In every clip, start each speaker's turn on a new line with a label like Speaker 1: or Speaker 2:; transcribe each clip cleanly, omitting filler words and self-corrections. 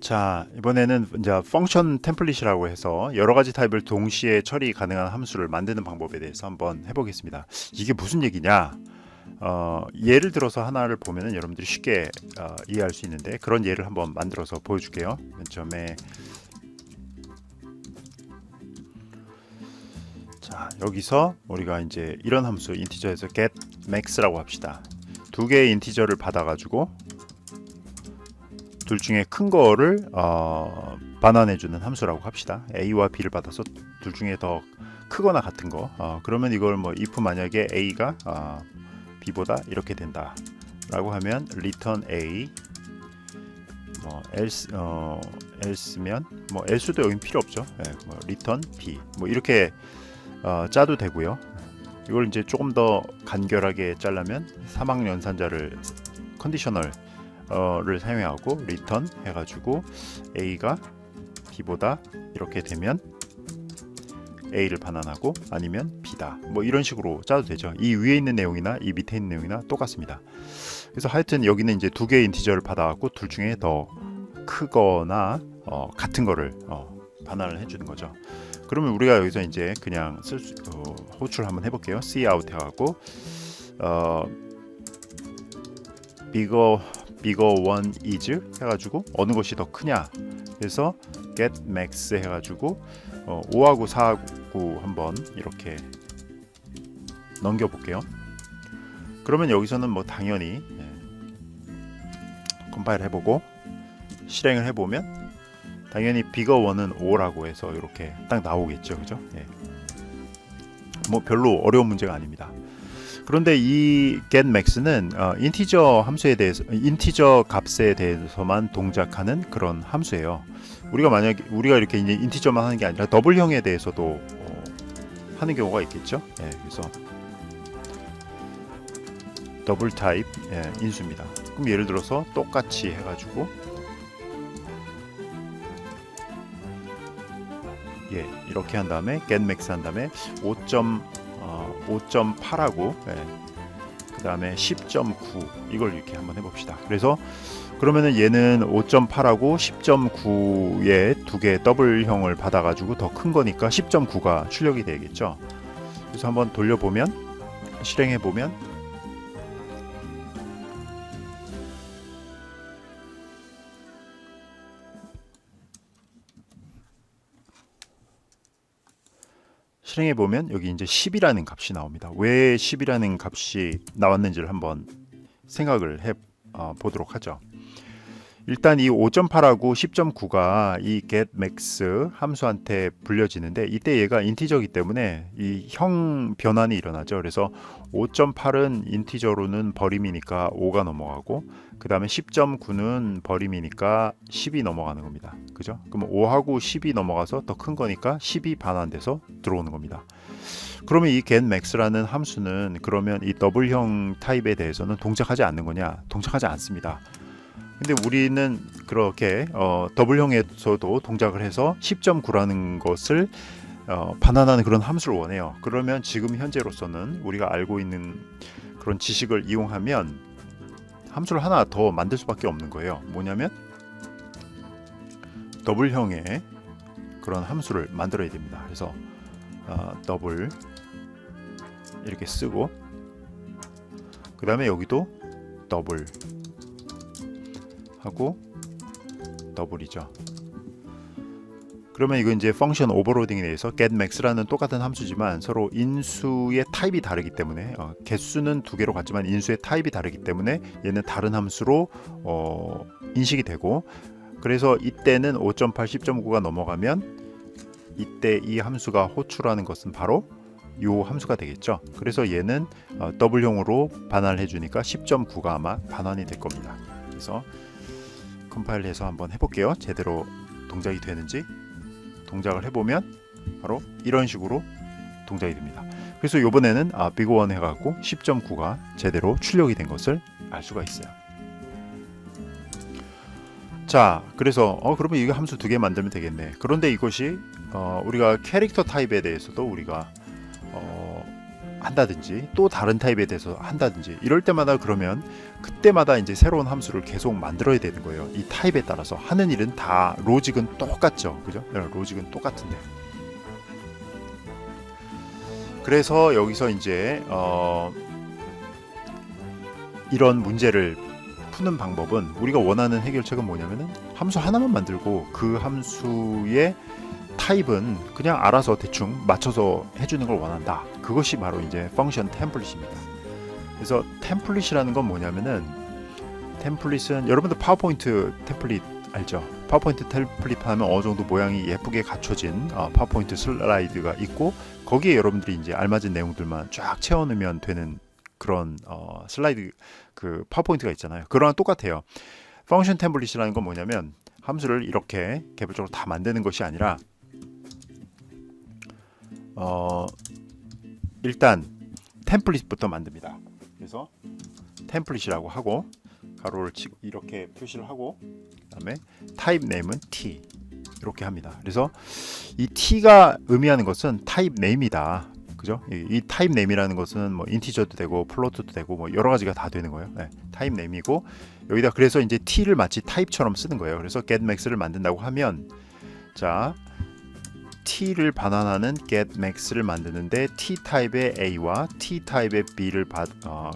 Speaker 1: 자, 이번에는 이제 펑션 템플릿이라고 해서 여러 가지 타입을 동시에 처리 가능한 함수를 만드는 방법에 대해서 한번 해보겠습니다. 이게 무슨 얘기냐? 예를 들어서 하나를 보면은 여러분들이 쉽게 이해할 수 있는데 그런 예를 한번 만들어서 보여줄게요. 맨 처음에 자, 여기서 우리가 이제 이런 함수 인티저에서 get max라고 합시다. 두 개의 인티저를 받아가지고 둘 중에 큰 거를 반환해주는 함수라고 합시다. a와 b를 받아서 둘 중에 더 크거나 같은 거. 그러면 이걸 뭐 if 만약에 a가 b보다 이렇게 된다 라고 하면 return a 뭐 else면 뭐 else도 여긴 필요 없죠. 뭐 return b 뭐 이렇게 짜도 되고요. 이걸 이제 조금 더 간결하게 짜려면 사막 연산자를 컨디셔널 를 사용하고 return 해가지고 a가 b보다 이렇게 되면 a를 반환하고 아니면 b다 뭐 이런 식으로 짜도 되죠. 이 위에 있는 내용이나 이 밑에 있는 내용이나 똑같습니다. 그래서 하여튼 여기는 이제 두 개의 인티저를 받아갖고 둘 중에 더 크거나 같은 거를 반환을 해주는 거죠. 그러면 우리가 여기서 이제 그냥 호출 한번 해볼게요. C out 해갖고 bigger one is 해가지고 어느 것이 더 크냐 그래서 get max 해가지고 5하고 4하고 한번 이렇게 넘겨 볼게요. 그러면 여기서는 뭐 당연히 컴파일 해보고 실행을 해보면 당연히 bigger one은 5라고 해서 이렇게 딱 나오겠죠. 그죠? 뭐 별로 어려운 문제가 아닙니다. 그런데 이 getMax는 인티저 함수에 대해서 인티저 값에 대해서만 동작하는 그런 함수예요. 우리가 이렇게 이제 인티저만 하는 게 아니라 더블형에 대해서도 하는 경우가 있겠죠. 그래서 더블 타입 인수입니다. 그럼 예를 들어서 똑같이 해가지고 이렇게 한 다음에 getMax 한 다음에 5.8하고 그 다음에 10.9 이걸 이렇게 한번 해봅시다. 그래서 그러면은 얘는 5.8하고 10.9의 두 개 더블형을 받아가지고 더 큰 거니까 10.9가 출력이 되겠죠. 그래서 한번 돌려보면 실행해보면 실행해보면 여기 이제 10이라는 값이 나옵니다. 왜 10이라는 값이 나왔는지를 한번 생각을 해 보도록 하죠. 일단 이 5.8하고 10.9가 이 getMax 함수한테 불려지는데 이때 얘가 인티저이기 때문에 이 형 변환이 일어나죠. 그래서 5.8은 인티저로는 버림이니까 5가 넘어가고 그 다음에 10.9는 버림이니까 10이 넘어가는 겁니다. 그죠? 그럼 5하고 10이 넘어가서 더 큰 거니까 10이 반환돼서 들어오는 겁니다. 그러면 이 getMax라는 함수는 그러면 이 더블형 타입에 대해서는 동작하지 않는 거냐? 동작하지 않습니다. 근데 우리는 그렇게 더블형에서도 동작을 해서 10.9라는 것을 반환하는 그런 함수를 원해요. 그러면 지금 현재로서는 우리가 알고 있는 그런 지식을 이용하면 함수를 하나 더 만들 수밖에 없는 거예요. 뭐냐면 더블형의 그런 함수를 만들어야 됩니다. 그래서 더블 이렇게 쓰고 그 다음에 여기도 더블 하고 더블이죠. 그러면 이거 이제 펑션 오버로딩에 대해서 getMax라는 똑같은 함수지만 서로 인수의 타입이 다르기 때문에 개수는 두 개로 같지만 인수의 타입이 다르기 때문에 얘는 다른 함수로 인식이 되고 그래서 이때는 5.8, 10.9가 넘어가면 이때 이 함수가 호출하는 것은 바로 이 함수가 되겠죠. 그래서 얘는 더블형으로 반환을 해주니까 10.9가 아마 반환이 될 겁니다. 그래서 컴파일해서 한번 해볼게요. 제대로 동작이 되는지. 동작을 해보면 바로 이런 식으로 동작이 됩니다. 그래서 이번에는 big1 해갖고 10.9가 제대로 출력이 된 것을 알 수가 있어요. 자, 그래서 그러면 이거 함수 두 개 만들면 되겠네. 그런데 이것이 우리가 캐릭터 타입에 대해서도 우리가 한다든지 또 다른 타입에 대해서 한다든지 이럴 때마다 그러면 그때마다 이제 새로운 함수를 계속 만들어야 되는 거예요. 이 타입에 따라서 하는 일은 다 로직은 똑같죠, 그죠? 로직은 똑같은데. 그래서 여기서 이제 이런 문제를 푸는 방법은 우리가 원하는 해결책은 뭐냐면은 함수 하나만 만들고 그 함수의 타입은 그냥 알아서 대충 맞춰서 해주는 걸 원한다. 그것이 바로 이제 펑션 템플릿입니다. 그래서 템플릿이라는 건 뭐냐면은 템플릿은 여러분들 파워포인트 템플릿 알죠? 파워포인트 템플릿 하면 어느 정도 모양이 예쁘게 갖춰진 파워포인트 슬라이드가 있고 거기에 여러분들이 이제 알맞은 내용들만 쫙 채워넣으면 되는 그런 슬라이드 그 파워포인트가 있잖아요. 그거랑 똑같아요. 펑션 템플릿이라는 건 뭐냐면 함수를 이렇게 개별적으로 다 만드는 것이 아니라 일단 템플릿부터 만듭니다. 그래서 템플릿이라고 하고 가로를 치고 이렇게 표시를 하고 그다음에 타입 네임은 t 이렇게 합니다. 그래서 이 t가 의미하는 것은 타입 네임이다. 그죠? 이 타입 네임이라는 것은 뭐 인티저도 되고 플로트도 되고 뭐 여러 가지가 다 되는 거예요. 네, 타입 네임이고 여기다 그래서 이제 t를 마치 타입처럼 쓰는 거예요. 그래서 getMax를 만든다고 하면 자 t를 반환하는 getMax를 만드는데 t 타입의 a와 t 타입의 b를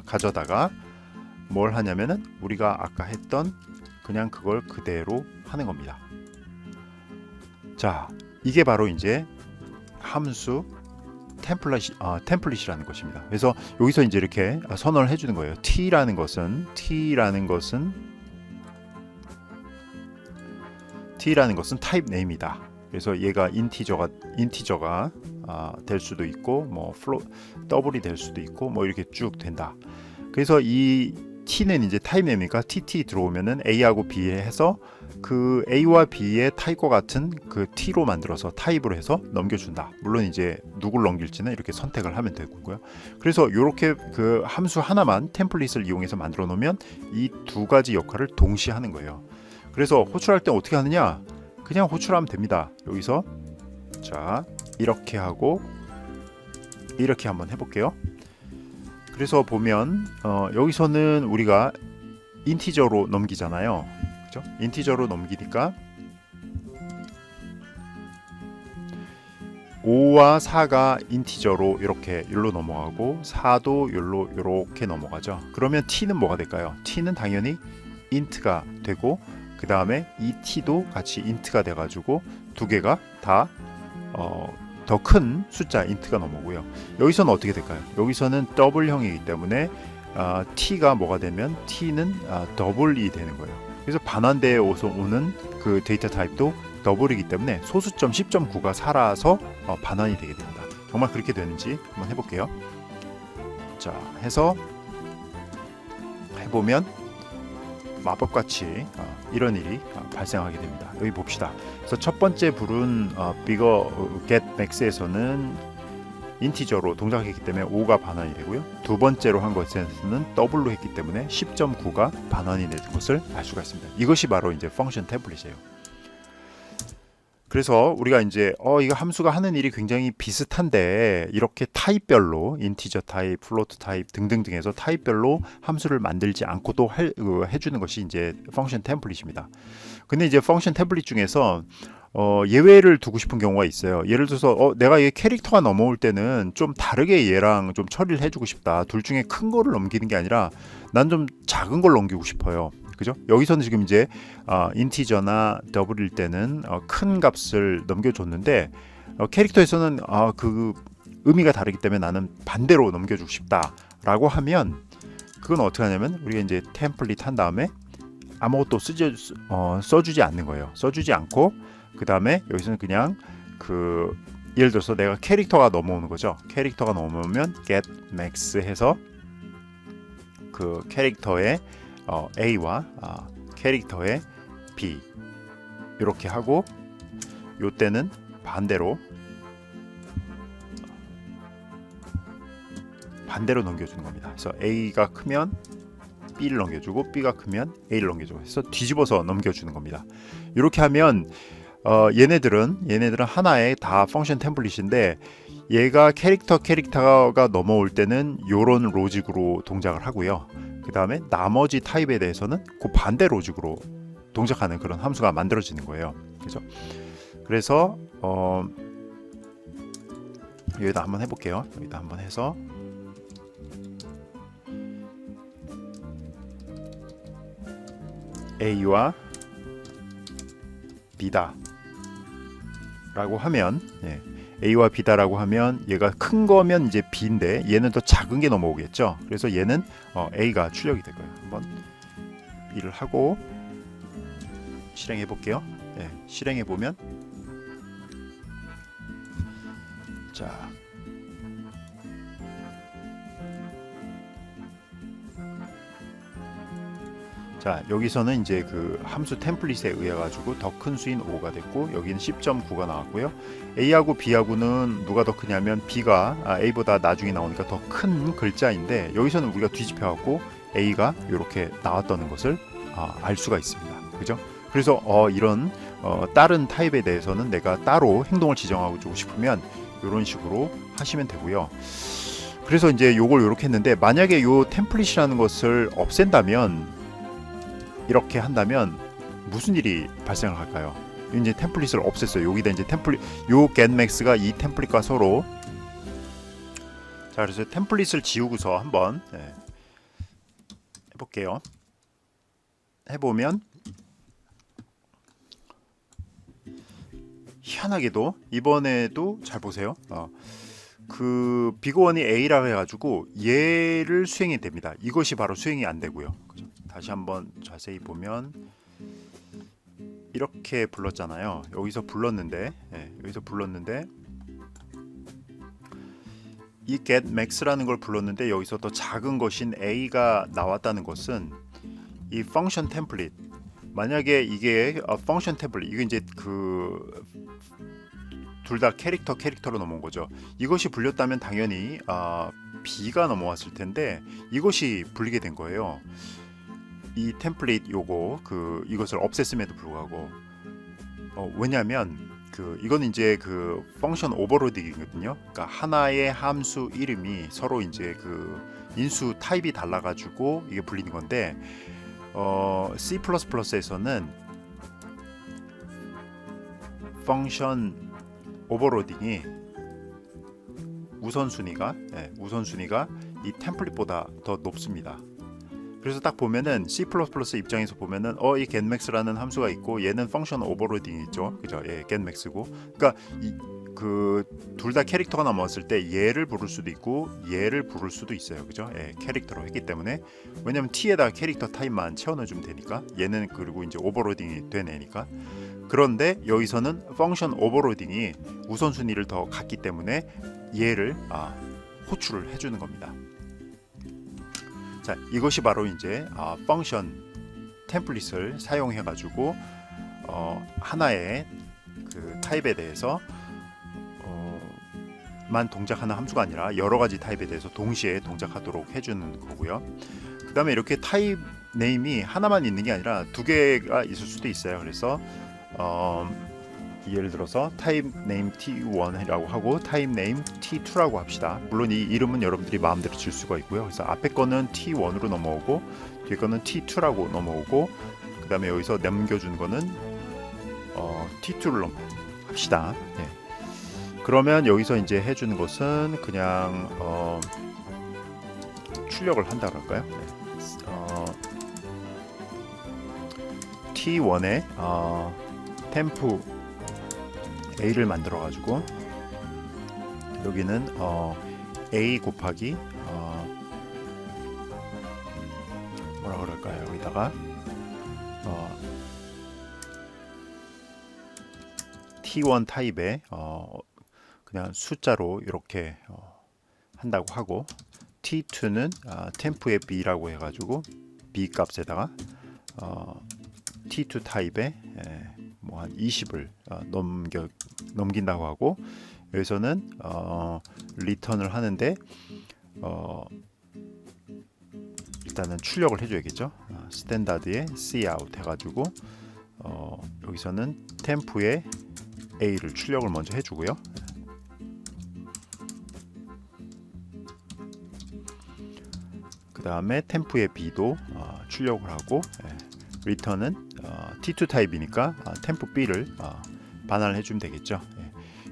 Speaker 1: 가져다가 뭘 하냐면은 우리가 아까 했던 그냥 그걸 그대로 하는 겁니다. 자, 이게 바로 이제 함수 템플릿이라는 것입니다. 그래서 여기서 이제 이렇게 선언을 해주는 거예요. t라는 것은 타입 네임이다. 그래서 얘가 인티저가 될 수도 있고 뭐 더블이 될 수도 있고 뭐 이렇게 쭉 된다. 그래서 이 t는 이제 타입 네임이니까 tt 들어오면은 a하고 b 해서 그 a와 b의 타입과 같은 그 t로 만들어서 타입으로 해서 넘겨준다. 물론 이제 누굴 넘길지는 이렇게 선택을 하면 되고요. 그래서 이렇게 그 함수 하나만 템플릿을 이용해서 만들어 놓으면 이 두 가지 역할을 동시에 하는 거예요. 그래서 호출할 때 어떻게 하느냐? 그냥 호출하면 됩니다. 여기서 자 이렇게 하고 이렇게 한번 해볼게요. 그래서 보면 여기서는 우리가 인티저로 넘기잖아요. 그죠? 인티저로 넘기니까 5와 4가 인티저로 이렇게 여기로 넘어가고 4도 여기로 이렇게 넘어가죠. 그러면 t는 뭐가 될까요? t는 당연히 int가 되고 그 다음에 이 t도 같이 int가 돼가지고 두 개가 다 더 큰 숫자 int가 넘어오고요. 여기서는 어떻게 될까요? 여기서는 더블형이기 때문에 t가 뭐가 되면 t는 더블이 되는 거예요. 그래서 반환대에 오는 그 데이터 타입도 더블이기 때문에 소수점 10.9가 살아서 반환이 되게 됩니다. 정말 그렇게 되는지 한번 해볼게요. 자 해서 해보면 마법같이 이런 일이 발생하게 됩니다. 여기 봅시다. 그래서 첫 번째 불은 getMax에서는 인티저로 동작했기 때문에 5가 반환이 되고요. 두 번째로 한 것에서는 더블로 했기 때문에 10.9가 반환이 되는 것을 알 수가 있습니다. 이것이 바로 이제 펑션 템플릿이에요. 그래서 우리가 이제 이거 함수가 하는 일이 굉장히 비슷한데 이렇게 타입별로 인티저 타입, 플로트 타입 등등등 해서 타입별로 함수를 만들지 않고도 해주는 것이 이제 펑션 템플릿입니다. 근데 이제 펑션 템플릿 중에서 예외를 두고 싶은 경우가 있어요. 예를 들어서 내가 얘 캐릭터가 넘어올 때는 좀 다르게 얘랑 좀 처리를 해주고 싶다. 둘 중에 큰 거를 넘기는 게 아니라 난 좀 작은 걸 넘기고 싶어요. 그죠? 여기서는 지금 이제 인티저나 더블일 때는 큰 값을 넘겨줬는데 캐릭터에서는 그 의미가 다르기 때문에 나는 반대로 넘겨주고 싶다라고 하면 그건 어떻게 하냐면 우리가 이제 템플릿 한 다음에 아무것도 써주지 않는 거예요. 써주지 않고 그 다음에 여기서는 그냥 예를 들어서 내가 캐릭터가 넘어오는 거죠. 캐릭터가 넘어오면 getMax 해서 그 캐릭터의 A와 캐릭터의 B 이렇게 하고 요 때는 반대로 넘겨주는 겁니다. 그래서 A가 크면 B를 넘겨주고 B가 크면 A를 넘겨주고 해서 뒤집어서 넘겨주는 겁니다. 이렇게 하면 얘네들은 하나의 다 펑션 템플릿인데 얘가 캐릭터가 넘어올 때는 요런 로직으로 동작을 하고요. 그 다음에 나머지 타입에 대해서는 그 반대 로직으로 동작하는 그런 함수가 만들어지는 거예요. 그죠? 그래서 여기다 한번 해볼게요. 여기다 한번 해서 A와 B다 라고 하면, A와 B다라고 하면 얘가 큰 거면 이제 B인데 얘는 더 작은 게 넘어오겠죠. 그래서 얘는 A가 출력이 될 거예요. 한번 B를 하고 실행해 볼게요. 실행해 보면 자 여기서는 이제 그 함수 템플릿에 의해 가지고 더 큰 수인 5가 됐고 여기는 10.9가 나왔고요. A하고 B하고는 누가 더 크냐면 B가 A보다 나중에 나오니까 더 큰 글자인데 여기서는 우리가 뒤집혀 갖고 A가 이렇게 나왔다는 것을 알 수가 있습니다. 그죠? 그래서 이런 다른 타입에 대해서는 내가 따로 행동을 지정하고 주고 싶으면 이런 식으로 하시면 되고요. 그래서 이제 요걸 이렇게 했는데 만약에 요 템플릿이라는 것을 없앤다면 이렇게 한다면 무슨 일이 발생을 할까요? 이제 템플릿을 없앴어요. 여기다 이제 템플릿 요 getMax가 이 템플릿과 서로 자 그래서 템플릿을 지우고서 한번 해볼게요. 해보면 희한하게도 이번에도 잘 보세요. 그 비고1이 A라고 해가지고 얘를 수행이 됩니다. 이것이 바로 수행이 안 되고요. 그죠? 다시 한번 자세히 보면 이렇게 불렀잖아요. 여기서 불렀는데 이 getMax라는 걸 불렀는데 여기서 더 작은 것인 A가 나왔다는 것은 이 펑션 템플릿 만약에 이게 펑션 템플릿 이게 이제 그 둘 다 캐릭터로 넘어온 거죠. 이것이 불렸다면 당연히 B가 넘어왔을 텐데 이것이 불리게 된 거예요. 이 템플릿 이것을 없앴음에도 불구하고 왜냐하면 이건 이제 그 펑션 오버로딩이거든요. 그러니까 하나의 함수 이름이 서로 이제 그 인수 타입이 달라가지고 이게 불리는 건데 C++에서는 펑션 오버로딩이 우선순위가 이 템플릿보다 더 높습니다. 그래서 딱 보면은 C++ 입장에서 보면은 이 getMax라는 함수가 있고 얘는 펑션 오버로딩이 있죠. 그죠? getMax고. 그러니까 그 둘 다 캐릭터가 넘어왔을 때 얘를 부를 수도 있고 얘를 부를 수도 있어요. 그죠? 캐릭터로 했기 때문에 왜냐면 T에다 캐릭터 타입만 채워 넣어 주면 되니까 얘는 그리고 이제 오버로딩이 된 애니까. 그런데 여기서는 펑션 오버로딩이 우선순위를 더 갖기 때문에 얘를 호출을 해주는 겁니다. 자, 이것이 바로 이제 펑션 템플릿을 사용해 가지고 하나의 그 타입에 대해서 만 동작하는 함수가 아니라 여러 가지 타입에 대해서 동시에 동작하도록 해주는 거고요. 그 다음에 이렇게 타입 네임이 하나만 있는 게 아니라 두 개가 있을 수도 있어요. 그래서 예를 들어서 타입 네임 T1이라고 하고 타입 네임 T2라고 합시다. 물론 이 이름은 여러분들이 마음대로 줄 수가 있고요. 그래서 앞에 거는 T1으로 넘어오고 뒤에 거는 T2라고 넘어오고 그 다음에 여기서 남겨준 거는 T2를 합시다. 그러면 여기서 이제 해주는 것은 그냥 출력을 한다 그럴까요? T1에 템프 A를 만들어 가지고 여기는 A 곱하기 뭐라 그럴까요? 여기다가 T1 타입의 그냥 숫자로 이렇게 한다고 하고 T2는 템프의 B라고 해가지고 B 값에다가 T2 타입의 뭐 한 20을 넘긴다고 하고 여기서는 리턴을 하는데 일단은 출력을 해줘야겠죠. 스탠다드에 cout 해가지고 여기서는 템프의 A를 출력을 먼저 해주고요. 다음에 템프의 B도 출력을 하고, 리턴은 T2 타입이니까 템프 B를 반환을 해주면 되겠죠.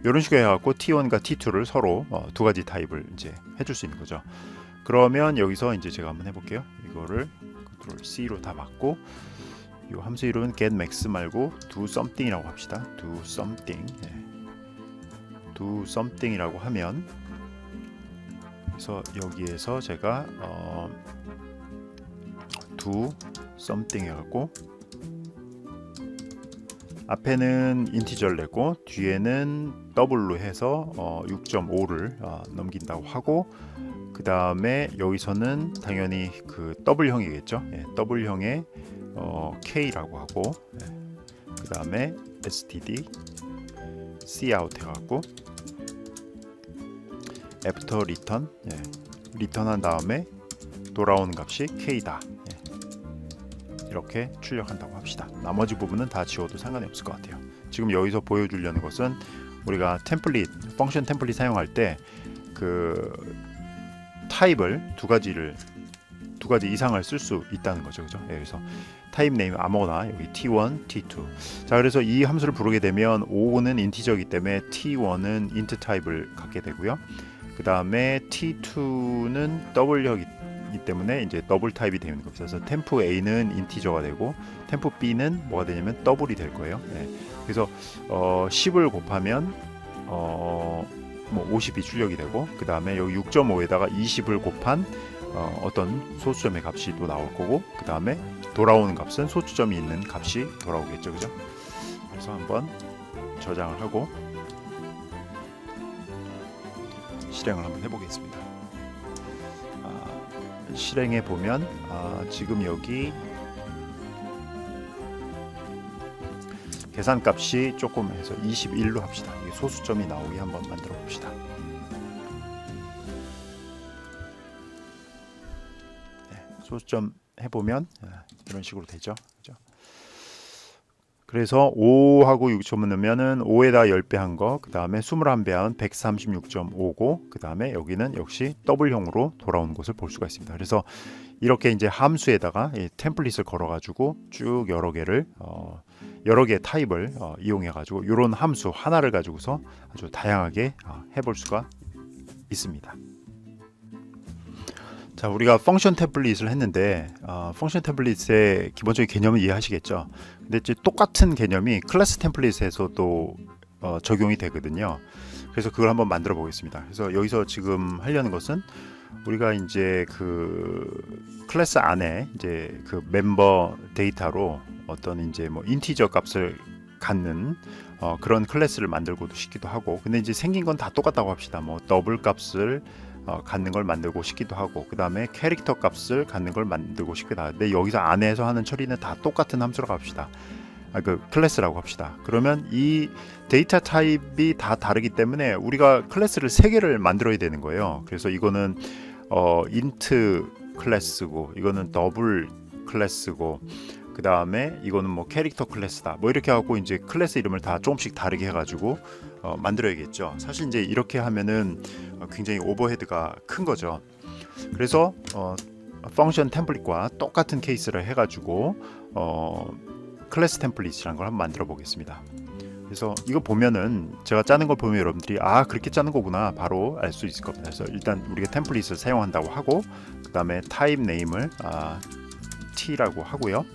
Speaker 1: 이런 식으로 해갖고 T1과 T2를 서로 두 가지 타입을 이제 해줄 수 있는 거죠. 그러면 여기서 이제 제가 한번 해볼게요. 이거를 Ctrl C로 다 받고, 이 함수 이름은 getMax 말고 do something이라고 합시다. do something, do something이라고 하면, 그래서 여기에서 제가 do something 해갖고 앞에는 인티저를 내고 뒤에는 더블로 해서 6.5를 넘긴다고 하고, 그 다음에 여기서는 당연히 그 더블형이겠죠. 더블형의 K라고 하고, 그 다음에 std cout 해갖고 after return, 리턴한 다음에 돌아오는 값이 K다. 이렇게 출력한다고 합시다. 나머지 부분은 다 지워도 상관이 없을 것 같아요. 지금 여기서 보여주려는 것은 우리가 템플릿, 펑션 템플릿 사용할 때 그 타입을 두 가지 이상을 쓸 수 있다는 거죠. 그죠? 그래서 타입 네임 아무거나 여기 T1, T2. 자, 그래서 이 함수를 부르게 되면 5는 인티저이기 때문에 T1은 int 타입을 갖게 되고요. 그 다음에 T2는 더블형이기 때문에 이제 더블 타입이 되는 겁니다. 그래서 템프 A는 인티저가 되고 템프 B는 뭐가 되냐면 더블이 될 거예요. 그래서 10을 곱하면 뭐 50이 출력이 되고, 그 다음에 여기 6.5에다가 20을 곱한 어떤 소수점의 값이 또 나올 거고, 그 다음에 돌아오는 값은 소수점이 있는 값이 돌아오겠죠. 그죠? 그래서 한번 저장을 하고 실행을 한번 해보겠습니다. 실행해 보면 지금 여기 계산값이 조금 해서 21로 합시다. 이게 소수점이 나오게 한번 만들어 봅시다. 소수점 해보면 이런 식으로 되죠. 그죠? 그래서 5하고 6점을 넣으면은 5에다 10배 한 거, 그 다음에 21배 한 136.5고, 그 다음에 여기는 역시 더블형으로 돌아오는 것을 볼 수가 있습니다. 그래서 이렇게 이제 함수에다가 이 템플릿을 걸어가지고 쭉 여러 개의 타입을 이용해가지고 이런 함수 하나를 가지고서 아주 다양하게 해볼 수가 있습니다. 자, 우리가 펑션 템플릿을 했는데 펑션 템플릿의 기본적인 개념을 이해하시겠죠. 근데 이제 똑같은 개념이 클래스 템플릿에서도 적용이 되거든요. 그래서 그걸 한번 만들어 보겠습니다. 그래서 여기서 지금 하려는 것은 우리가 이제 그 클래스 안에 이제 그 멤버 데이터로 어떤 이제 뭐 인티저 값을 갖는 그런 클래스를 만들고도 싶기도 하고, 근데 이제 생긴 건 다 똑같다고 합시다. 뭐 더블 값을 갖는 걸 만들고 싶기도 하고, 그 다음에 캐릭터 값을 갖는 걸 만들고 싶기도 하고, 근데 여기서 안에서 하는 처리는 다 똑같은 함수라고 합시다. 그 클래스라고 합시다. 그러면 이 데이터 타입이 다 다르기 때문에 우리가 클래스를 3개를 만들어야 되는 거예요. 그래서 이거는 int 클래스고, 이거는 더블 클래스고, 그 다음에 이거는 뭐 캐릭터 클래스다, 뭐 이렇게 하고 이제 클래스 이름을 다 조금씩 다르게 해가지고 만들어야겠죠. 사실 이제 이렇게 하면은 굉장히 오버헤드가 큰 거죠. 그래서 펑션 템플릿과 똑같은 케이스를 해가지고 클래스 템플릿이라는 걸 한번 만들어 보겠습니다. 그래서 이거 보면은 제가 짜는 걸 보면 여러분들이 그렇게 짜는 거구나 바로 알 수 있을 겁니다. 그래서 일단 우리가 템플릿을 사용한다고 하고, 그 다음에 타입 네임을 T라고 하고요.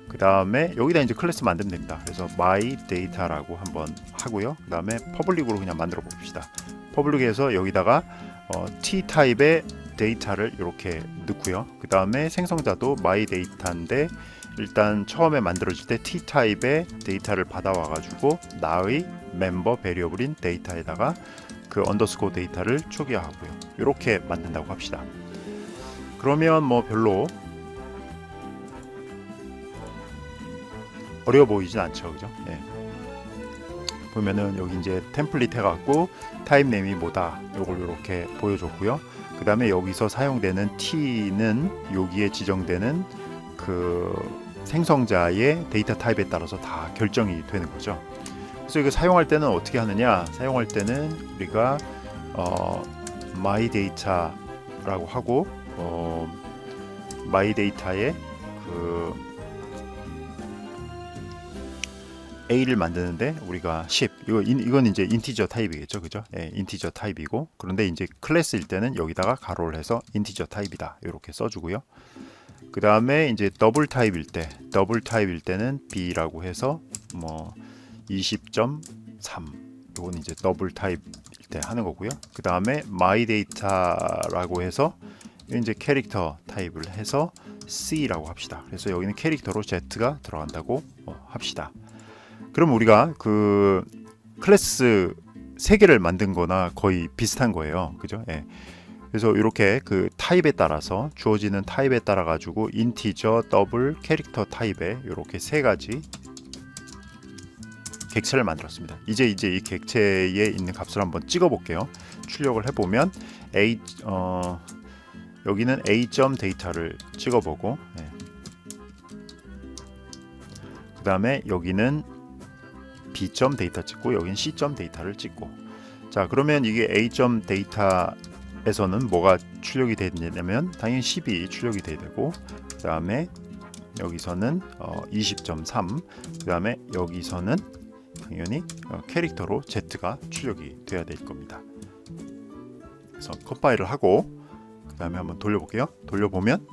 Speaker 1: 그 다음에 여기다 이제 클래스 만들면 됩니다. 그래서 my data라고 한번 하고요. 그 다음에 퍼블릭으로 그냥 만들어 봅시다. 퍼블릭에서 여기다가 T 타입의 데이터를 이렇게 넣고요. 그 다음에 생성자도 my data인데 일단 처음에 만들어질 때 T 타입의 데이터를 받아와 가지고 나의 멤버 베리어블인 데이터에다가 그 언더스코어 데이터를 초기화하고요. 이렇게 만든다고 합시다. 그러면 뭐 별로 어려워 보이진 않죠, 그죠? 보면은 여기 이제 템플릿 해갖고 타입 네임이 뭐다, 요걸 이렇게 보여줬고요. 그 다음에 여기서 사용되는 T는 여기에 지정되는 그 생성자의 데이터 타입에 따라서 다 결정이 되는 거죠. 그래서 이거 사용할 때는 어떻게 하느냐? 사용할 때는 우리가 my data라고 하고 my data에 그 A를 만드는데 우리가 10 이건 이제 인티저 타입이겠죠, 그죠? 예, 인티저 타입이고, 그런데 이제 클래스일 때는 여기다가 가로를 해서 인티저 타입이다 이렇게 써주고요. 그 다음에 이제 더블 타입일 때는 B라고 해서 뭐 20.3 이건 이제 더블 타입일 때 하는 거고요. 그 다음에 my data라고 해서 이제 캐릭터 타입을 해서 C라고 합시다. 그래서 여기는 캐릭터로 Z가 들어간다고 합시다. 그럼 우리가 그 클래스 3개를 만든 거나 거의 비슷한 거예요. 그죠? 예. 그래서 이렇게 그 타입에 따라서 주어지는 타입에 따라 가지고 인티저, 더블, 캐릭터 타입에 이렇게 3가지 객체를 만들었습니다. 이제 이 객체에 있는 값을 한번 찍어 볼게요. 출력을 해 보면 여기는 A.data를 찍어 보고, 예. 그 다음에 여기는 B.data 찍고, 여기는 C.data를 찍고. 자, 그러면 이게 A.data에서는 뭐가 출력이 되냐면 당연히 10이 출력이 돼야 되고, 그 다음에 여기서는 20.3, 그 다음에 여기서는 당연히 캐릭터로 Z가 출력이 돼야 될 겁니다. 그래서 컴파일을 하고 그 다음에 한번 돌려볼게요. 돌려보면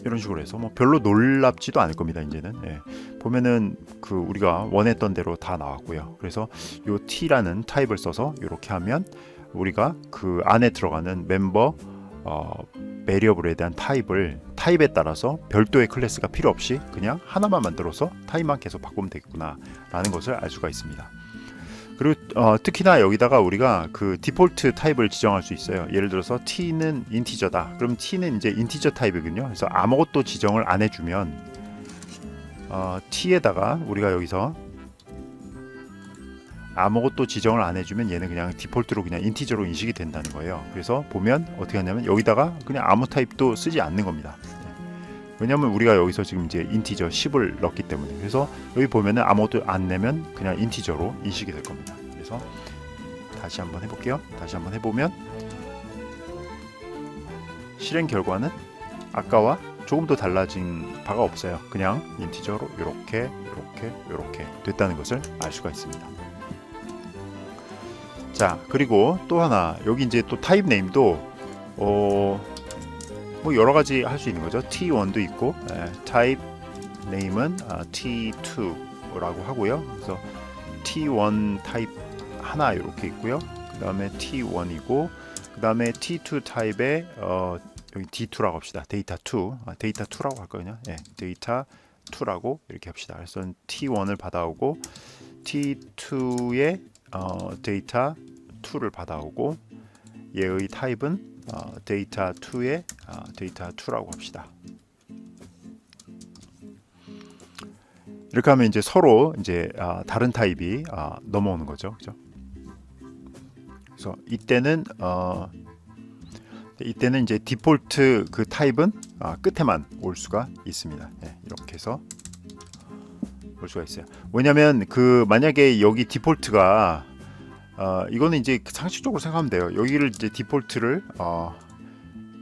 Speaker 1: 이런 식으로 해서 뭐 별로 놀랍지도 않을 겁니다. 이제는 보면은 그 우리가 원했던 대로 다 나왔고요. 그래서 요 T라는 타입을 써서 이렇게 하면 우리가 그 안에 들어가는 멤버 베리어블에 대한 타입에 따라서 별도의 클래스가 필요 없이 그냥 하나만 만들어서 타입만 계속 바꾸면 되겠구나 라는 것을 알 수가 있습니다. 그리고 특히나 여기다가 우리가 그 디폴트 타입을 지정할 수 있어요. 예를 들어서 T는 인티저다. 그럼 T는 이제 인티저 타입이거든요. 그래서 아무것도 지정을 안 해주면 T에다가 우리가 여기서 아무것도 지정을 안 해주면 얘는 그냥 디폴트로 그냥 인티저로 인식이 된다는 거예요. 그래서 보면 어떻게 하냐면 여기다가 그냥 아무 타입도 쓰지 않는 겁니다. 왜냐면 우리가 여기서 지금 이제 인티저 10을 넣기 때문에. 그래서 여기 보면은 아무것도 안 내면 그냥 인티저로 인식이 될 겁니다. 그래서 다시 한번 해볼게요. 다시 한번 해보면 실행 결과는 아까와 조금 더 달라진 바가 없어요. 그냥 인티저로 이렇게 됐다는 것을 알 수가 있습니다. 자, 그리고 또 하나, 여기 이제 또 타입 네임도 뭐 여러 가지 할 수 있는 거죠. T1도 있고, 타입 네임은 T2라고 하고요. 그래서 T1 타입 하나 이렇게 있고요. 그 다음에 T1이고, 그 다음에 T2 타입에 여기 D2라고 합시다. 데이터 2, 데이터 2라고 할거든요. 데이터 2라고 이렇게 합시다. 그래서 T1을 받아오고, T2의 데이터 2를 받아오고, 얘의 타입은 데이터 2의 데이터 2라고 합시다. 이렇게 하면 이제 서로 이제 다른 타입이 넘어오는 거죠, 그죠? 그래서 이때는 이제 디폴트 그 타입은 끝에만 올 수가 있습니다. 이렇게 해서 올 수가 있어요. 왜냐하면 그 만약에 여기 디폴트가 이거는 이제 상식적으로 생각하면 돼요. 여기를 이제 디폴트를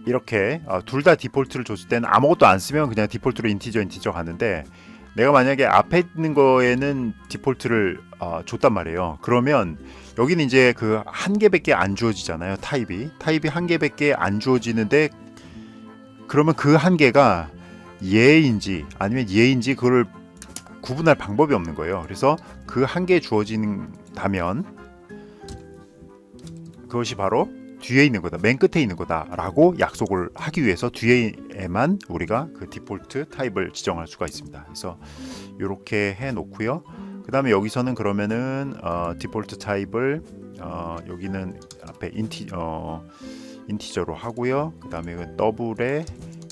Speaker 1: 이렇게 둘 다 디폴트를 줬을 때는 아무것도 안 쓰면 그냥 디폴트로 인티저 가는데, 내가 만약에 앞에 있는 거에는 디폴트를 줬단 말이에요. 그러면 여기는 이제 그 한 개밖에 안 주어지잖아요. 타입이 한 개밖에 안 주어지는데, 그러면 그 한 개가 얘인지 아니면 얘인지 그걸 구분할 방법이 없는 거예요. 그래서 그 한 개 주어진다면 그것이 바로 뒤에 있는 거다, 맨 끝에 있는 거다라고 약속을 하기 위해서 뒤에만 우리가 그 디폴트 타입을 지정할 수가 있습니다. 그래서 이렇게 해 놓고요. 그 다음에 여기서는 그러면은 디폴트 타입을 여기는 앞에 인티저로 하고요. 그 다음에 이건 더블의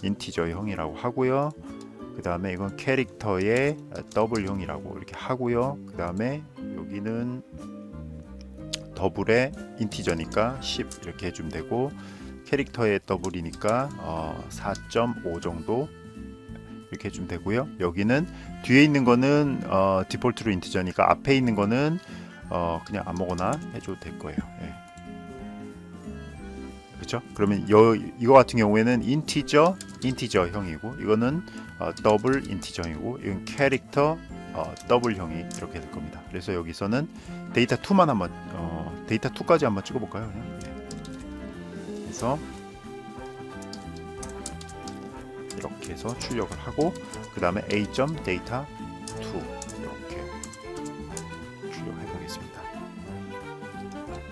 Speaker 1: 인티저형이라고 하고요. 그 다음에 이건 캐릭터의 더블형이라고 이렇게 하고요. 그 다음에 여기는 더블의 인티저니까 10 이렇게 해주면 되고, 캐릭터의 더블이니까 4.5 정도 이렇게 해주면 되고요. 여기는 뒤에 있는 거는 디폴트로 인티저니까 앞에 있는 거는 그냥 아무거나 해줘도 될 거예요. 그렇죠? 그죠? 그러면 이거 같은 경우에는 인티저형이고 이거는 더블 인티저형이고 이건 캐릭터 더블형이 이렇게 될 겁니다. 그래서 여기서는 데이터 2만 한번 데이터 2까지 한번 찍어볼까요? 그냥. 네. 그래서 이렇게 해서 출력을 하고 그 다음에 a.data 2 이렇게 출력해 보겠습니다.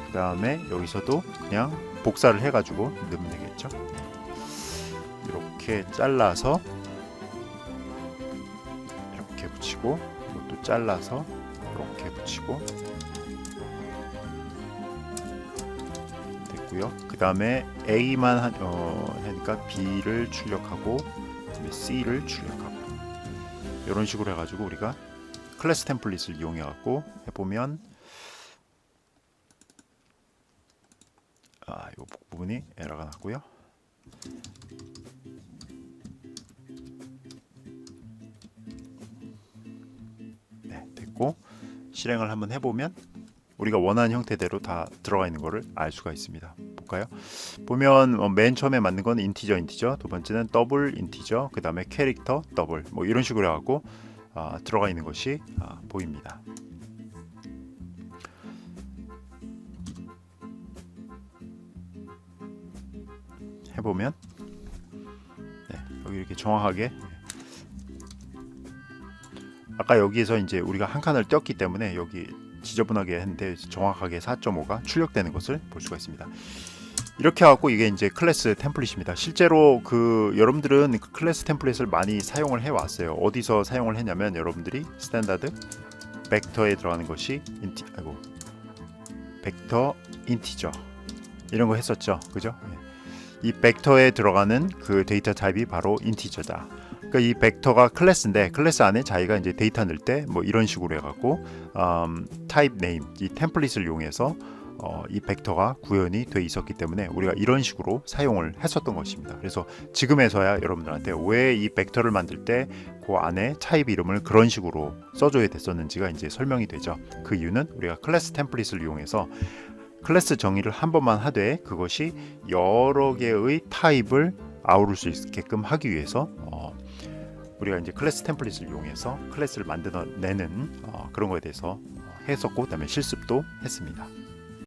Speaker 1: 그 다음에 여기서도 그냥 복사를 해가지고 넣으면 되겠죠. 이렇게 잘라서 이렇게 붙이고 이것도 잘라서 이렇게 붙이고 됐고요. 그 다음에 A만 하니까 B를 출력하고 그다음에 C를 출력하고 이런 식으로 해가지고 우리가 클래스 템플릿을 이용해갖고 해보면 이 부분이 에러가 났고요. 네, 됐고 실행을 한번 해보면 우리가 원하는 형태대로 다 들어가 있는 것을 알 수가 있습니다. 볼까요? 보면 맨 처음에 만든 건 인티저, 두 번째는 더블 인티저, 그 다음에 캐릭터 더블, 뭐 이런 식으로 해갖고 들어가 있는 것이 보입니다. 해보면 네, 여기 이렇게 정확하게 아까 여기에서 이제 우리가 한 칸을 떼었기 때문에 여기 지저분하게 했는데 정확하게 4.5가 출력되는 것을 볼 수가 있습니다. 이렇게 해갖고 이게 이제 클래스 템플릿입니다. 실제로 여러분들은 그 클래스 템플릿을 많이 사용을 해왔어요. 어디서 사용을 했냐면 여러분들이 스탠다드 벡터에 들어가는 것이 벡터 인티저 이런 거 했었죠, 그죠? 이 벡터에 들어가는 그 데이터 타입이 바로 인티저다. 그러니까 이 벡터가 클래스인데 클래스 안에 자기가 이제 데이터 넣을 때 뭐 이런 식으로 해갖고 타입 네임 이 템플릿을 이용해서 이 벡터가 구현이 돼 있었기 때문에 우리가 이런 식으로 사용을 했었던 것입니다. 그래서 지금에서야 여러분들한테 왜 이 벡터를 만들 때 그 안에 타입 이름을 그런 식으로 써줘야 됐었는지가 이제 설명이 되죠. 그 이유는 우리가 클래스 템플릿을 이용해서 클래스 정의를 한 번만 하되 그것이 여러 개의 타입을 아우를 수 있게끔 하기 위해서 우리가 이제 클래스 템플릿을 이용해서 클래스를 만들어내는 그런 거에 대해서 했었고 그다음에 실습도 했습니다.